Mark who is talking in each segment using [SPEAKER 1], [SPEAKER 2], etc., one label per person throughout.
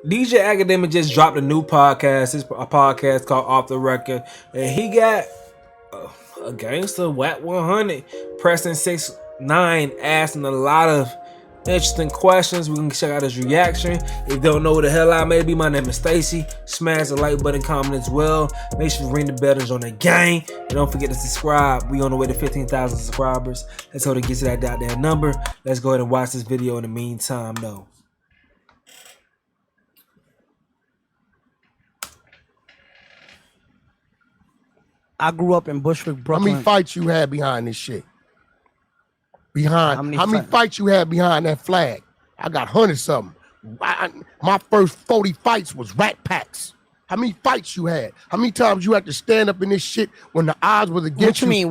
[SPEAKER 1] DJ Akademiks just dropped a new podcast. It's a podcast called Off the Record, and he got a gangster Wack 100 pressing 6ix9ine, asking a lot of interesting questions. We can check out his reaction. If you don't know who the hell I may be, my name is Stacie. Smash the like button, comment as well. Make sure you ring the bell to join the gang. And don't forget to subscribe. We on the way to 15,000 subscribers. Let's hope to get to that goddamn number. Let's go ahead and watch this video in the meantime, though.
[SPEAKER 2] I grew up in Bushwick, Brooklyn.
[SPEAKER 3] How many fights you had behind this shit? How many fights you had behind that flag? I got 100-something. My first 40 fights was Rat Packs. How many fights you had? How many times you had to stand up in this shit when the odds was against you?
[SPEAKER 2] What you mean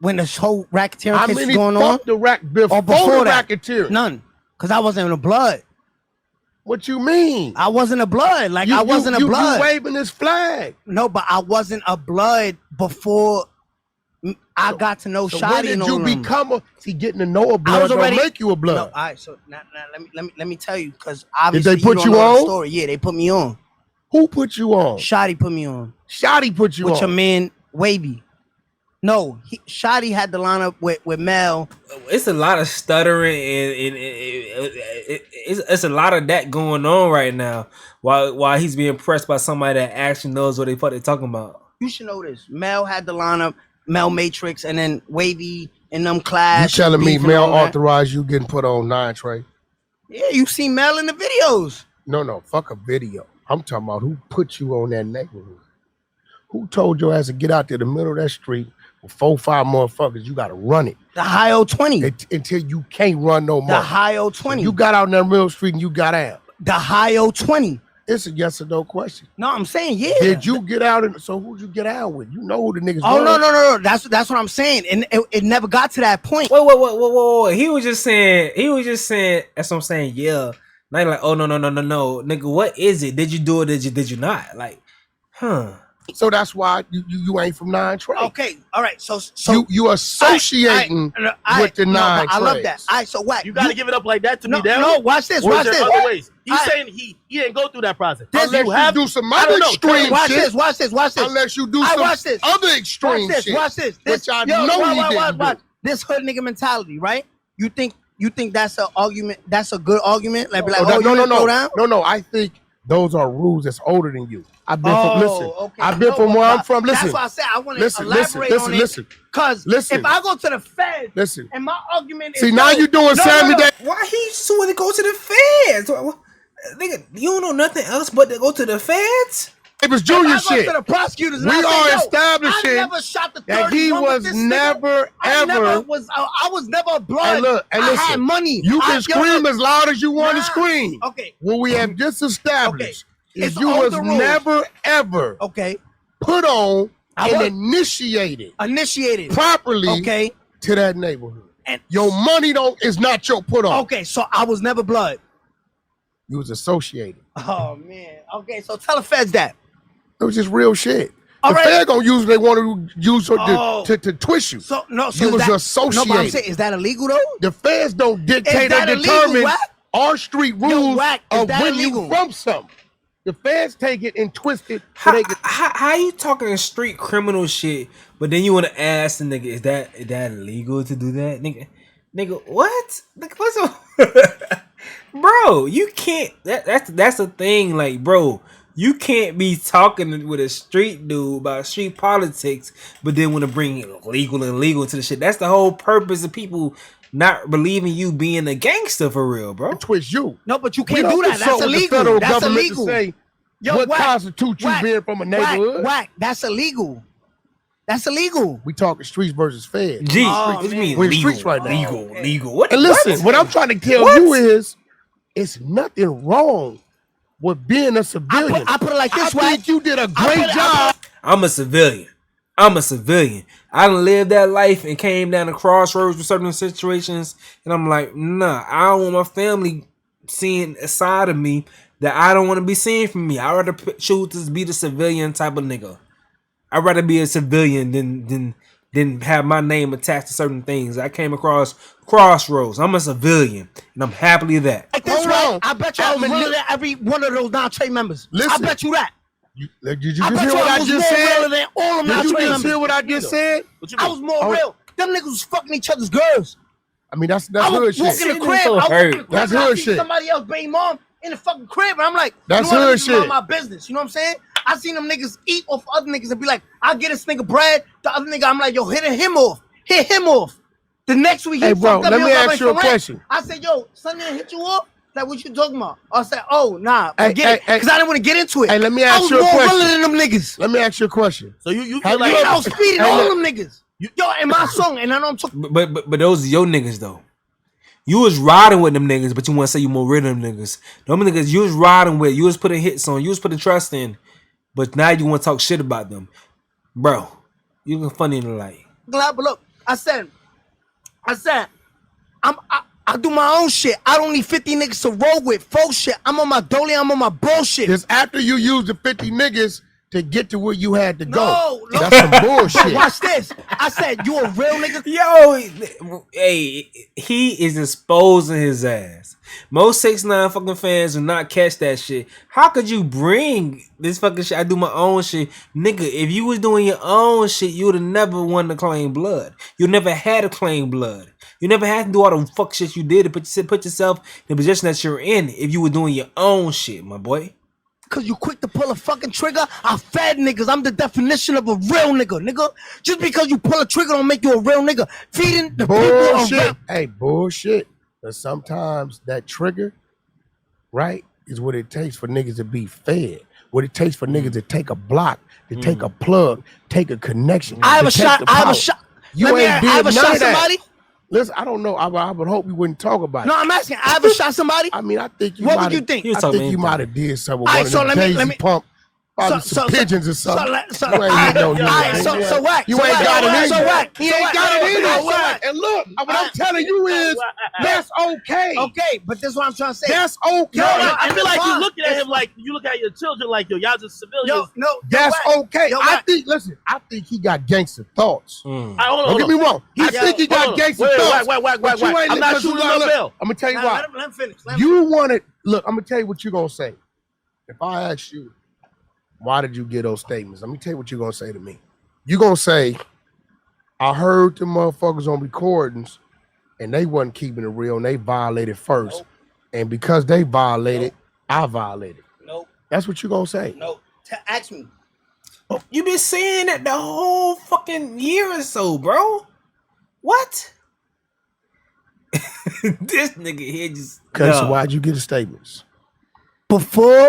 [SPEAKER 2] when this whole racketeering case was going
[SPEAKER 3] on?
[SPEAKER 2] On?
[SPEAKER 3] The rack before the racketeering?
[SPEAKER 2] None, because I wasn't in the blood.
[SPEAKER 3] What you mean?
[SPEAKER 2] I wasn't a blood. Like I wasn't a blood.
[SPEAKER 3] You waving this flag?
[SPEAKER 2] No, but I wasn't a blood before I got to know Shotty.
[SPEAKER 3] When did you become a? See, getting to know a blood
[SPEAKER 2] I was already,
[SPEAKER 3] don't make you a blood.
[SPEAKER 2] No, all right. So now let me tell you, because obviously
[SPEAKER 3] did they put you on?
[SPEAKER 2] The story. Yeah, they put me on.
[SPEAKER 3] Who put you on?
[SPEAKER 2] Shotty put me on.
[SPEAKER 3] Shotty put you on.
[SPEAKER 2] With your man Wavy. No, Shotty had the lineup with Mel.
[SPEAKER 1] It's a lot of stuttering and it's a lot of that going on right now. While he's being pressed by somebody that actually knows what they're talking about.
[SPEAKER 2] You should know this. Mel had the lineup, Mel Matrix, and then Wavy and them clash.
[SPEAKER 3] You telling me Mel authorized you getting put on 9 Trey?
[SPEAKER 2] Yeah, you see Mel in the videos.
[SPEAKER 3] No, fuck a video. I'm talking about who put you on that neighborhood. Who told your ass to get out to the middle of that street with 4 or 5 motherfuckers? You got to run it.
[SPEAKER 2] The high 020.
[SPEAKER 3] Until you can't run no more.
[SPEAKER 2] The high 020.
[SPEAKER 3] So you got out in that middle street and you got out.
[SPEAKER 2] The high 020.
[SPEAKER 3] It's a yes or no question.
[SPEAKER 2] No, I'm saying yeah.
[SPEAKER 3] Did you get out? So who'd you get out with? You know who the niggas
[SPEAKER 2] Oh,
[SPEAKER 3] were.
[SPEAKER 2] no. That's what I'm saying. And it never got to that point.
[SPEAKER 1] Wait. He was just saying, that's what I'm saying, yeah. Now you're like, oh, no. Nigga, what is it? Did you do it? Did you not? Like,
[SPEAKER 3] So that's why you ain't from 9 Trey.
[SPEAKER 2] Okay, all right. So
[SPEAKER 3] you associating with the 9
[SPEAKER 2] I love that. All right, so what?
[SPEAKER 4] You gotta give it up like that to me.
[SPEAKER 2] No, watch this.
[SPEAKER 4] Watch this. Other ways. He's saying he didn't go through that process.
[SPEAKER 3] Unless you do some other extreme shit.
[SPEAKER 2] Watch this.
[SPEAKER 3] Unless you do some other extreme shit.
[SPEAKER 2] Watch this.
[SPEAKER 3] Which I know he didn't do.
[SPEAKER 2] This hood nigga mentality, right? You think that's an argument? That's a good argument? Like, no.
[SPEAKER 3] I think those are rules that's older than you. I've been from where I'm from. Listen.
[SPEAKER 2] That's why I said I want to elaborate on it. Because if I go to the Feds, and my argument is...
[SPEAKER 3] See, now you doing Sammy Day.
[SPEAKER 1] Why he just want to go to the Feds? Nigga, you don't know nothing else but to go to the Feds?
[SPEAKER 3] It was junior shit.
[SPEAKER 2] To the prosecutors,
[SPEAKER 3] we are establishing
[SPEAKER 2] I never shot the
[SPEAKER 3] that he was never, ever.
[SPEAKER 2] I was never a blood.
[SPEAKER 3] And look, and listen,
[SPEAKER 2] I had money.
[SPEAKER 3] You can scream as loud as you want to scream.
[SPEAKER 2] Okay.
[SPEAKER 3] What we have just established is you was never, ever put on and initiated properly to that neighborhood. And your money is not your put on.
[SPEAKER 2] Okay, so I was never blood.
[SPEAKER 3] You was associated.
[SPEAKER 2] Oh man. Okay, so tell the Feds that.
[SPEAKER 3] It was just real shit. The Fed gonna use what they want to use to twist you.
[SPEAKER 2] So you
[SPEAKER 3] was associated.
[SPEAKER 2] No, but I'm saying, is that illegal though?
[SPEAKER 3] The Feds don't dictate or determine our street rules of when you from something. The Feds take it and twist it.
[SPEAKER 1] How you talking street criminal shit, but then you want to ask the nigga, is that illegal to do that? Nigga, what? Nigga, what's up? Bro, you can't. That's the thing. Like, bro, you can't be talking with a street dude about street politics, but then want to bring legal and legal to the shit. That's the whole purpose of people not believing you being a gangster for real, bro.
[SPEAKER 3] Twist you.
[SPEAKER 2] No, but you can't do that. That's illegal. That's illegal.
[SPEAKER 3] What constitutes you being from a neighborhood?
[SPEAKER 2] Wack, that's illegal. That's illegal.
[SPEAKER 3] We talking streets versus feds.
[SPEAKER 1] Gee, what do you mean
[SPEAKER 3] we're in streets right now.
[SPEAKER 1] Legal.
[SPEAKER 3] And listen, what I'm trying to tell you is, it's nothing wrong with being a civilian.
[SPEAKER 2] I put it like this,
[SPEAKER 3] I think you did a great job.
[SPEAKER 1] I'm a civilian. I done lived that life and came down the crossroads with certain situations, and I'm like, nah, I don't want my family seeing a side of me that I don't want to be seeing from me. I'd rather choose to be the civilian type of nigga. I'd rather be a civilian than didn't have my name attached to certain things. I came across crossroads. I'm a civilian, and I'm happily that.
[SPEAKER 2] Like this, right? I bet you I was realer than every one of those non-trade members. Listen, I bet you that.
[SPEAKER 3] Did you just hear what I just said?
[SPEAKER 2] Than all of
[SPEAKER 3] did you just hear what I just said?
[SPEAKER 2] I was more real. Them niggas was fucking each other's girls.
[SPEAKER 3] I mean, that's hood shit.
[SPEAKER 2] In the crib,
[SPEAKER 3] that's hood shit.
[SPEAKER 2] Somebody else baby mom in the fucking crib, and I'm like,
[SPEAKER 3] that's hood shit.
[SPEAKER 2] My business, you know what I'm saying? I seen them niggas eat off other niggas and be like, I'll get this nigga bread. The other nigga, I'm like, yo, hit him off. The next week,
[SPEAKER 3] hey, bro, let me ask you a question.
[SPEAKER 2] I said, yo, son didn't hit you up? Like, what you talking about? I said, oh, nah, forget it. Because I didn't want to get into it.
[SPEAKER 3] Hey, let me ask you a question. I was more willing
[SPEAKER 2] than them niggas.
[SPEAKER 3] Let me ask you a question.
[SPEAKER 4] So you
[SPEAKER 2] feel like I was feeding all them niggas. Yo, in my song, and I know I'm talking.
[SPEAKER 1] But those are your niggas, though. You was riding with them niggas, but you want to say you more rid of them niggas. Them niggas you was riding with, you was putting hits on, you was putting trust in, but now you want to talk shit about them. Bro, you look funny in the light.
[SPEAKER 2] But look, I said, I do my own shit. I don't need 50 niggas to roll with. Full shit. I'm on my dolly, I'm on my bullshit.
[SPEAKER 3] Because after you use the 50 niggas to get to where you had to go.
[SPEAKER 2] No.
[SPEAKER 3] That's some bullshit.
[SPEAKER 2] Watch this. I said, you a real nigga?
[SPEAKER 1] Yo, hey, he is exposing his ass. Most 6ix9ine fucking fans will not catch that shit. How could you bring this fucking shit? I do my own shit. Nigga, if you was doing your own shit, you would have never wanted to claim blood. You never had to claim blood. You never had to do all the fuck shit you did to put yourself in the position that you're in if you were doing your own shit, my boy.
[SPEAKER 2] Cause you quick to pull a fucking trigger. I fed niggas. I'm the definition of a real nigga. Just because you pull a trigger don't make you a real nigga. Feeding the
[SPEAKER 3] bullshit. Hey, bullshit. But sometimes that trigger, right, is what it takes for niggas to be fed. What it takes for niggas to take a block, to take a plug, take a connection.
[SPEAKER 2] I have a shot.
[SPEAKER 3] You ain't did
[SPEAKER 2] I have a shot
[SPEAKER 3] somebody. Listen, I don't know. I would hope we wouldn't talk about it.
[SPEAKER 2] No, I'm asking. I ever shot somebody?
[SPEAKER 3] I mean, I think you.
[SPEAKER 2] What would you think?
[SPEAKER 3] I think you might have did something.
[SPEAKER 2] All right, so let me
[SPEAKER 3] pump. Some pigeons or something.
[SPEAKER 2] So Wack.
[SPEAKER 3] You ain't got it in.
[SPEAKER 2] So Wack.
[SPEAKER 3] He ain't got it in there. And look, what I'm telling you is that's okay.
[SPEAKER 2] Okay, but this is what I'm trying to say.
[SPEAKER 3] That's okay.
[SPEAKER 4] No, I feel like you looking at him like you look at your children like yo, y'all just civilians.
[SPEAKER 2] No,
[SPEAKER 3] that's okay. I think he got gangster thoughts. Don't get me wrong. I think he got gangster thoughts.
[SPEAKER 4] Wait. I'm not shooting no bell.
[SPEAKER 3] I'm gonna tell you why.
[SPEAKER 2] Let him finish.
[SPEAKER 3] You want it. Look, I'm gonna tell you what you're gonna say. If I ask you, why did you get those statements? Let me tell you what you're gonna say to me. You're gonna say, I heard the motherfuckers on recordings and they wasn't keeping it real and they violated first. Nope. And because they violated, I violated.
[SPEAKER 2] Nope.
[SPEAKER 3] That's what you're gonna say.
[SPEAKER 2] No. Ask me.
[SPEAKER 1] You been saying that the whole fucking year or so, bro. What? This nigga here just.
[SPEAKER 3] Okay, so why'd you get the statements?
[SPEAKER 2] Before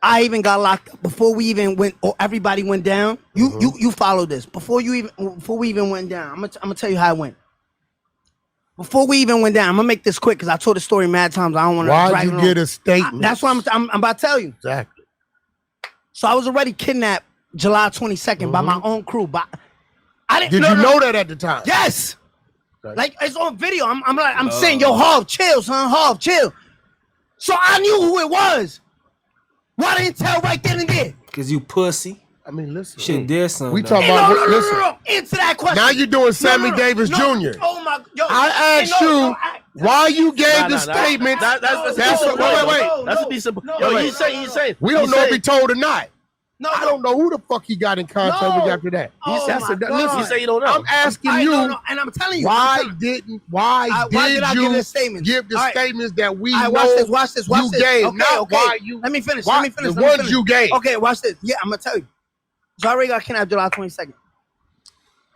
[SPEAKER 2] I even got locked up, before we even went, or everybody went down. You followed this. Before we even went down, I'm gonna tell you how it went. Before we even went down, I'm gonna make this quick because I told the story mad times. I don't want to.
[SPEAKER 3] Why'd you get a statement?
[SPEAKER 2] That's what I'm about to tell you.
[SPEAKER 3] Exactly.
[SPEAKER 2] So I was already kidnapped July 22nd by my own crew. But I didn't.
[SPEAKER 3] Did you know that at the time?
[SPEAKER 2] Yes. Okay. Like it's on video. I'm saying, yo, Harv, chill, son. Harv, chill. So I knew who it was. Why didn't tell right then and there?
[SPEAKER 1] Because you pussy.
[SPEAKER 3] I mean, listen.
[SPEAKER 1] Shit did something.
[SPEAKER 3] We talking about listen.
[SPEAKER 2] No. Answer that question.
[SPEAKER 3] Now you're doing Sammy Davis Jr.
[SPEAKER 2] Oh my God.
[SPEAKER 3] I asked you why you gave the statement.
[SPEAKER 4] Wait. That's a decent. Yo, he's saying.
[SPEAKER 3] We don't know if he told or not. No, I don't know who the fuck he got in contact with after that.
[SPEAKER 4] Listen, he say you don't know.
[SPEAKER 3] I'm asking you,
[SPEAKER 2] and I'm telling you,
[SPEAKER 3] why did you give the statements that we know
[SPEAKER 2] watch this.
[SPEAKER 3] You gave?
[SPEAKER 2] Okay. Let me finish.
[SPEAKER 3] The ones you gave.
[SPEAKER 2] Okay, watch this. Yeah, I'm gonna tell you. So I already got kidnapped July 22nd.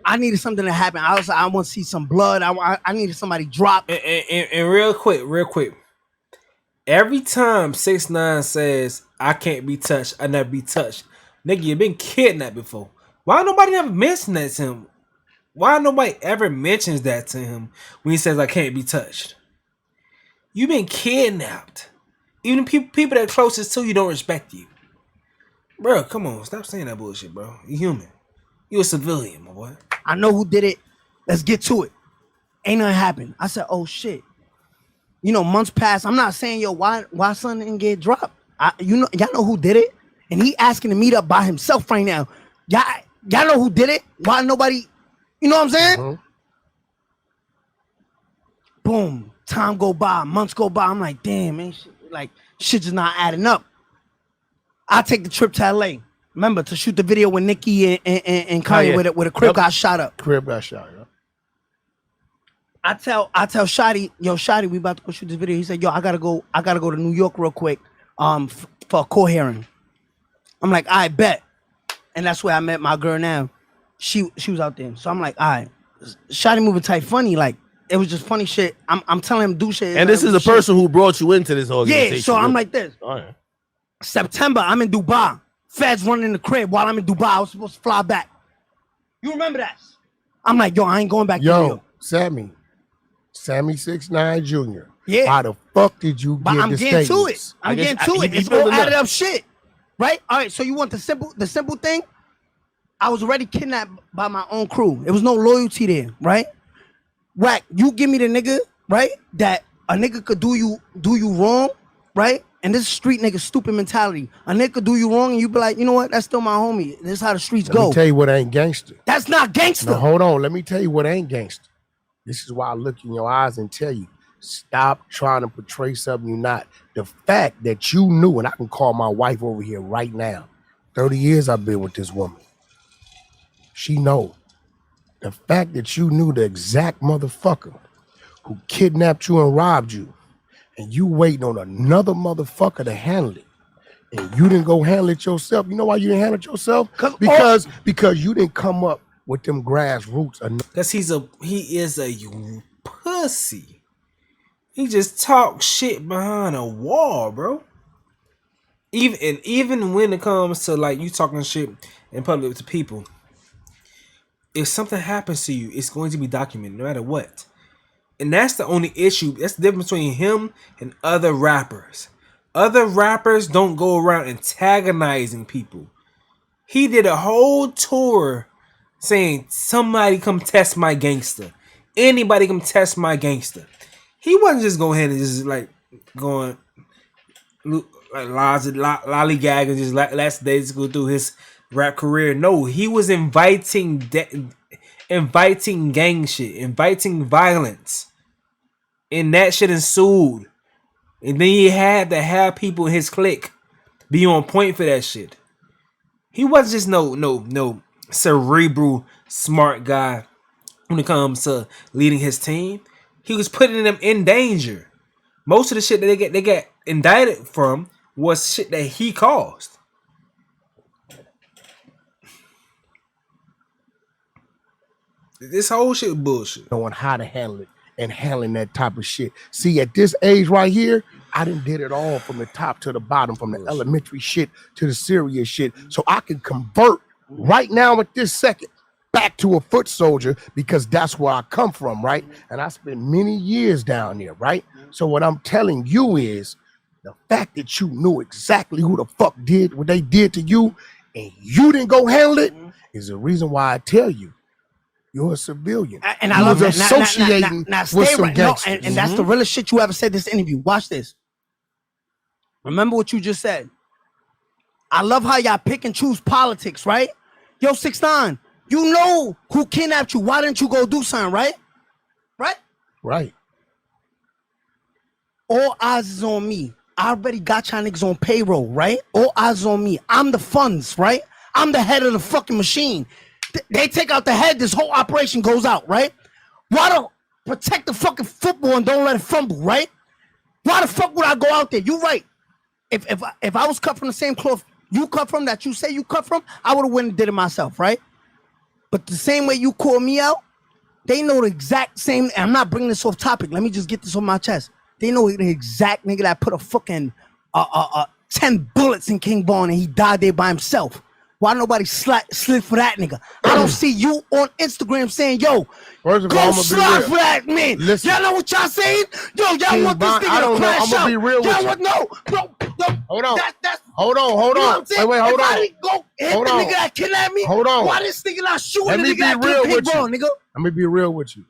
[SPEAKER 2] I needed something to happen. I was like, I want to see some blood. I needed somebody drop.
[SPEAKER 1] And real quick. Every time 6ix9ine says, I can't be touched, I never be touched. Nigga, you been kidnapped before. Why nobody ever mentioned that to him? Why nobody ever mentions that to him when he says, I can't be touched? You been kidnapped. Even people that are closest to you don't respect you. Bro, come on. Stop saying that bullshit, bro. You human. You a civilian, my boy.
[SPEAKER 2] I know who did it. Let's get to it. Ain't nothing happened. I said, oh, shit. You know, months passed. I'm not saying, yo, why son didn't get dropped? Y'all know who did it? And he asking to meet up by himself right now. Y'all, y'all know who did it? Why nobody, you know what I'm saying? Boom. Time go by, months go by. I'm like, damn, man, shit just not adding up. I take the trip to LA. Remember to shoot the video with Nicki and Kanye where the crib got shot up.
[SPEAKER 3] Crib got shot, yeah.
[SPEAKER 2] I tell Shotty, yo, Shotty, we about to go shoot this video. He said, yo, I gotta go to New York real quick, for a court hearing. I'm like, I bet. And that's where I met my girl now. She was out there. So I'm like, all right. Shotty moving tight funny, like it was just funny shit. I'm telling him do shit.
[SPEAKER 4] And this is the person who brought you into this organization.
[SPEAKER 2] Yeah, so I'm like this.
[SPEAKER 4] All right.
[SPEAKER 2] September, I'm in Dubai. Feds running in the crib while I'm in Dubai. I was supposed to fly back. You remember that? I'm like, yo, I ain't going back to New York.
[SPEAKER 3] Sammy 6ix9ine Jr.
[SPEAKER 2] Yeah.
[SPEAKER 3] How the fuck did you get
[SPEAKER 2] I'm
[SPEAKER 3] the
[SPEAKER 2] getting
[SPEAKER 3] statements?
[SPEAKER 2] to it. I'm getting to it. It's all added up shit. Right? All right, so you want the simple thing? I was already kidnapped by my own crew. There was no loyalty there, right? Wack, you give me the nigga, right? That a nigga could do you wrong, right? And this street nigga stupid mentality. A nigga could do you wrong and you be like, you know what? That's still my homie. This is how the streets go.
[SPEAKER 3] Let me tell you what ain't gangster.
[SPEAKER 2] That's not gangster.
[SPEAKER 3] No, hold on. Let me tell you what ain't gangster. This is why I look in your eyes and tell you, stop trying to portray something you're not. The fact that you knew, and I can call my wife over here right now. 30 years I've been with this woman. She know. The fact that you knew the exact motherfucker who kidnapped you and robbed you, and you waiting on another motherfucker to handle it, and you didn't go handle it yourself. You know why you didn't handle it yourself? Because you didn't come up with them grassroots.
[SPEAKER 1] Because he is a pussy. He just talks shit behind a wall, bro. Even when it comes to like you talking shit in public to people, if something happens to you, it's going to be documented no matter what. And that's the only issue. That's the difference between him and other rappers. Other rappers don't go around antagonizing people. He did a whole tour saying, somebody come test my gangster. Anybody come test my gangster. He wasn't just going ahead and just like going like lollygag and just let's go through his rap career. No, he was inviting gang shit, inviting violence. And that shit ensued. And then he had to have people in his clique be on point for that shit. He wasn't just no cerebral smart guy when it comes to leading his team. He was putting them in danger. Most of the shit that they get indicted from was shit that he caused. This whole shit bullshit.
[SPEAKER 3] Knowing how to handle it and handling that type of shit. See, at this age right here, I done did it all from the top to the bottom, from the elementary shit to the serious shit. So I can convert right now at this second back to a foot soldier because that's where I come from, right? And I spent many years down there, right? So what I'm telling you is the fact that you knew exactly who the fuck did what they did to you and you didn't go handle it is the reason why I tell you you're a civilian.
[SPEAKER 2] And I love that.
[SPEAKER 3] Associating with some gangsters.
[SPEAKER 2] And that's the realest shit you ever said this interview. Watch this. Remember what you just said. I love how y'all pick and choose politics, right? Yo, 6ix9ine, you know who kidnapped you. Why didn't you go do something, right? Right?
[SPEAKER 3] Right.
[SPEAKER 2] All eyes is on me. I already got y'all niggas on payroll, right? All eyes is on me. I'm the funds, right? I'm the head of the fucking machine. They take out the head, this whole operation goes out, right? Why don't protect the fucking football and don't let it fumble, right? Why the fuck would I go out there? You right. If I was cut from the same cloth you cut from, that you say you cut from, I would have went and did it myself, right? But the same way you call me out, they know the exact same. I'm not bringing this off topic. Let me just get this on my chest. They know the exact nigga that put a fucking 10 bullets in King Von and he died there by himself. Why nobody slid for that nigga? I don't see you on Instagram saying, yo, go slide for that man. Y'all know what y'all saying? Yo, y'all want this nigga to crash out. Y'all want, no.
[SPEAKER 3] Hold on.
[SPEAKER 2] That's,
[SPEAKER 3] hold on. Wait, hold on.
[SPEAKER 2] If I didn't go hit the nigga that kidnapped me,
[SPEAKER 3] hold on.
[SPEAKER 2] Why this nigga not shooting the nigga that
[SPEAKER 3] killed
[SPEAKER 2] King Von, nigga?
[SPEAKER 3] Let me be real with you.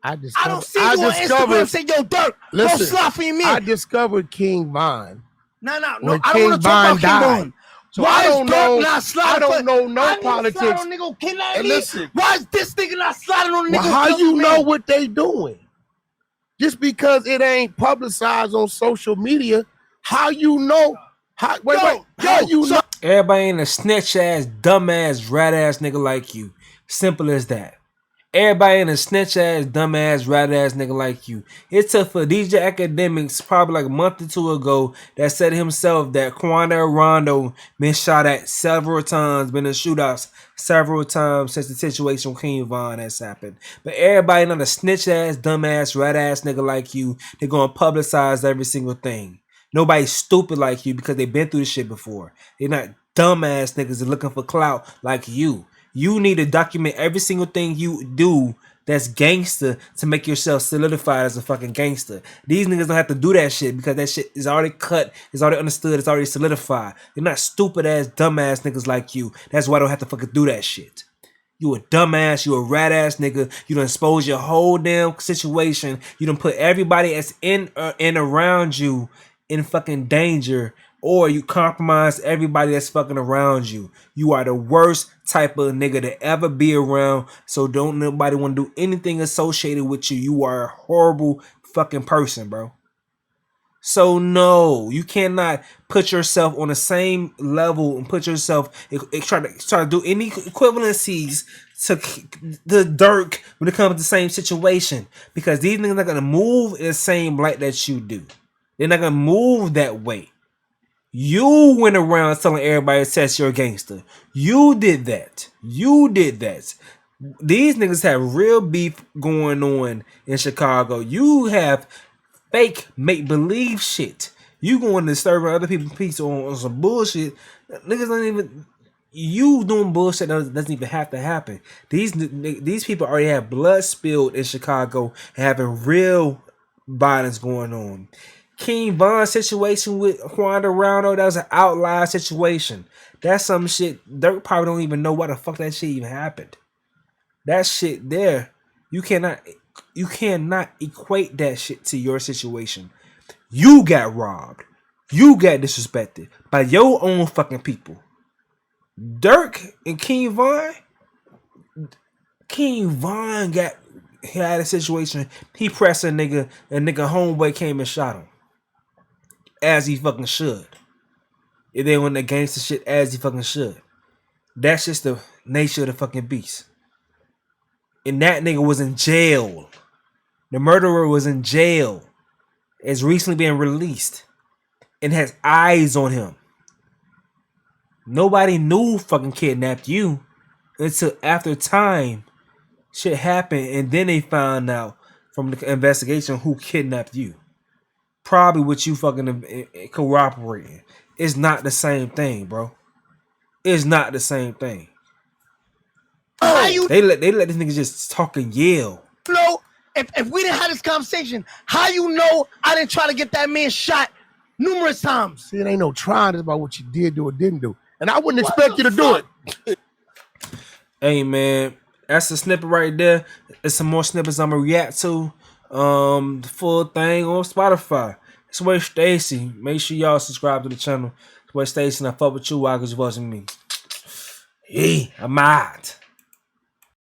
[SPEAKER 3] I
[SPEAKER 2] don't see you on Instagram saying, yo, Dirk, go slide for your man.
[SPEAKER 3] I discovered King Von.
[SPEAKER 2] No.
[SPEAKER 3] When
[SPEAKER 2] I don't want to talk about King Von.
[SPEAKER 3] So I don't know. I don't know no
[SPEAKER 2] politics.
[SPEAKER 3] politics.
[SPEAKER 2] And listen, why is this nigga not sliding on niggas?
[SPEAKER 3] Well, how you know what they doing? Just because it ain't publicized on social media, how you know? How you know?
[SPEAKER 1] Everybody ain't a snitch ass, dumb ass, rat ass nigga like you. Simple as that. Everybody in a snitch ass, dumb ass, rat ass nigga like you. It took for DJ Akademiks probably like a month or two ago that said himself that Quanda Rondo been shot at several times, been in shootouts several times since the situation with King Von has happened. But everybody not a snitch ass, dumb ass, rat ass nigga like you. They're gonna publicize every single thing. Nobody's stupid like you because they've been through this shit before. They're not dumb ass niggas that looking for clout like you. You need to document every single thing you do that's gangster to make yourself solidified as a fucking gangster. These niggas don't have to do that shit because that shit is already cut, it's already understood, it's already solidified. They're not stupid ass, dumb ass niggas like you. That's why I don't have to fucking do that shit. You a dumbass, you a rat ass nigga. You done expose your whole damn situation. You done put everybody that's in and around you in fucking danger, or you compromise everybody that's fucking around you. You are the worst type of nigga to ever be around. So don't nobody want to do anything associated with you. You are a horrible fucking person, bro. So no, you cannot put yourself on the same level and put yourself try to do any equivalencies to the Dirk when it comes to the same situation, because these niggas not gonna move in the same light that you do. They're not gonna move that way. You went around telling everybody that you're a gangster. You did that. You did that. These niggas have real beef going on in Chicago. You have fake make-believe shit. You going to serve other people's peace on some bullshit. Niggas don't even... You doing bullshit that doesn't even have to happen. These people already have blood spilled in Chicago and having real violence going on. King Von's situation with Quanda Rondo, that was an outlier situation. That's some shit Dirk probably don't even know why the fuck that shit even happened. That shit there, you cannot equate that shit to your situation. You got robbed. You got disrespected by your own fucking people. Dirk and King Von had a situation. He pressed a nigga homeboy came and shot him. As he fucking should. If they went against the shit as he fucking should. That's just the nature of the fucking beast. And that nigga was in jail. The murderer was in jail. Is recently being released. And has eyes on him. Nobody knew fucking kidnapped you until after time shit happened, and then they found out from the investigation who kidnapped you. Probably what you fucking cooperating. It's not the same thing, bro. It's not the same thing. They let this nigga just talk and yell.
[SPEAKER 2] No, if we didn't have this conversation, how you know I didn't try to get that man shot numerous times?
[SPEAKER 3] See, it ain't no trying. It's about what you did do or didn't do. And I wouldn't expect you to do it.
[SPEAKER 1] Hey, man. That's a snippet right there. There's some more snippets I'm going to react to. The full thing on Spotify. It's YeaImStacie. Make sure y'all subscribe to the channel. It's YeaImStacie, and I fuck with you while you're watching me. Hey, I'm out.